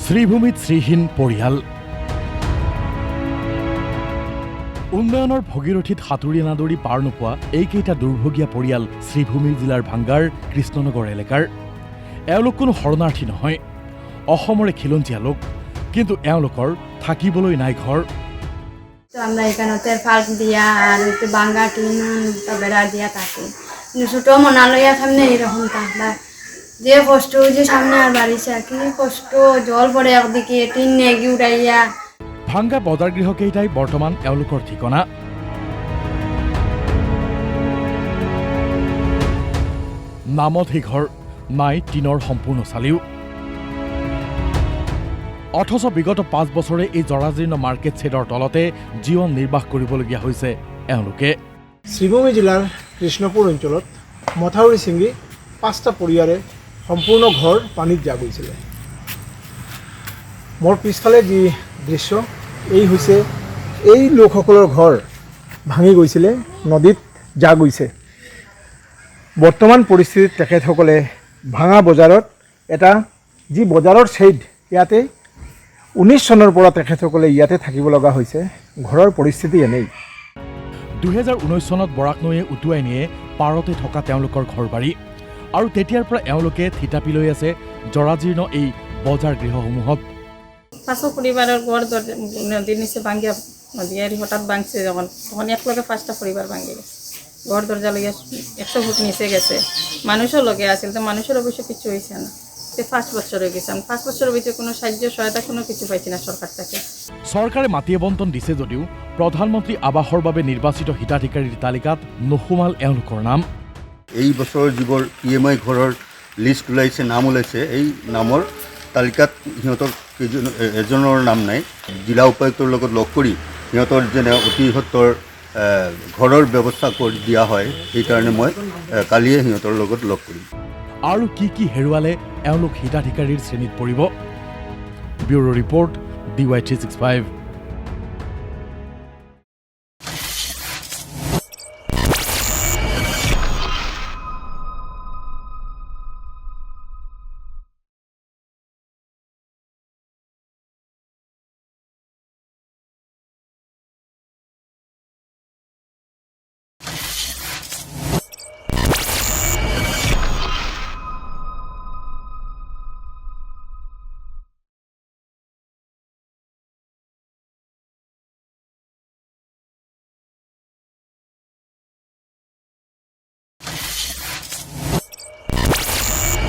শ্ৰীভূমিত শ্ৰীহীন পৰিয়াল উন্নয়নৰ ভগীৰথীত সাঁতুৰি নাদৰি পাৰ নোপোৱা এইকেইটা দুৰ্ভগীয়া পৰিয়াল শ্ৰীভূমি জিলাৰ ভাংগাৰ কৃষ্ণনগৰ এলেকাৰ এওঁলোক কোনো শৰণাৰ্থী নহয় অসমৰে খিলঞ্জীয়া লোক কিন্তু এওঁলোকৰ থাকিবলৈ নাই ঘৰ আমরা এখানে ফাল্ক দিয়া আর বাঙ্গা টিন বেড়া দিয়া থাকে ছোট মনালয়া সামনে এরকম থাকবা যে কষ্ট যে সামনে আর বাড়িছে কি কষ্ট জল পড়ে একদিকে টিন নেগি উড়াইয়া ভাংগা বজাৰ গৃহকেইটাই বৰ্তমান এওঁলোকৰ ঠিকনা নামত সেই ঘৰ নাই টিনৰ সম্পূৰ্ণ চালিও অথচ বিগত 5 বছৰে এই জৰাজীৰ্ণ মাৰ্কেট ছেডৰ তলতে জীৱন নিৰ্বাহ কৰিবলগীয়া হৈছে এওঁলোকে শ্ৰীভূমি জিলাৰ কৃষ্ণপুৰ অঞ্চলত মথাউৰি ছিঙি 5টা পৰিয়ালে সম্পূৰ্ণ ঘৰ পানীত যা গৈছিলে মোৰ পিছফালে যি দৃশ্য এই হৈছে এই লোকসকলৰ ঘৰ ভাঙি গৈছিলে নদীত যা গৈছে বৰ্তমান পৰিস্থিতিত তেখেতসকলে ভাঙা বজাৰত এটা যি বজাৰৰ ছেড ইয়াতে 19 চনৰ পৰা তেখেতসকলে ইয়াতে থাকিব লগা হৈছে ঘৰৰ পৰিস্থিতি এনেই 2019 চনত বৰাক নৈয়ে উটুৱাই নিয়ে পাৰতে থকা তেওঁলোকৰ ঘৰবাৰী আৰু তেতিয়াৰ পৰা এওঁলোকে থিতাপি লৈ আছে জৰাজীৰ্ণ এই বজাৰ গৃহসমূহত পাঁচো পরিবারের গড় নদীর নিচে ভাঙ্গিয়া নদী আর হঠাৎ ভাঙছে যখন তখন একলগে 5টা পরিবার ভাঙি গেছে ঘর দরজা লইয়া 100 ফুট নিচে গেছে মানুষও লগে আছিল তো মানুষের অবশ্য কিছু হয়েছে না 5 বছর হয়ে গেছে 5 বছরের ভিতরে কোনো সাহায্য সহায়তা কোনো কিছু পাইছি না সরকার থেকে চৰকাৰে মাটি বণ্টন দিছে যদিও প্ৰধানমন্ত্ৰী আৱাসৰ বাবে নিৰ্বাচিত হিতাধিকাৰীৰ তালিকাত নোসোমাল এওঁলোকৰ নাম এই বছৰৰ যিবোৰ PMI ঘৰৰ লিষ্ট ওলাইছে নাম ওলাইছে এই নামৰ তালিকাত সিহঁতৰ এজনৰ নাম নাই জিলা উপায়ুক্তৰ লগত লগ কৰি সিহঁতৰ যেনে অতি সত্তৰ ঘৰৰ ব্যৱস্থা কৰি দিয়া হয় সেইকাৰণে মই কালিয়ে সিহঁতৰ লগত লগ কৰিম আৰু কি হেৰুৱালে এওঁলোক হিতাধিকাৰীৰ শ্ৰেণীত পৰিব ব্যুৰো ৰিপৰ্ট DY365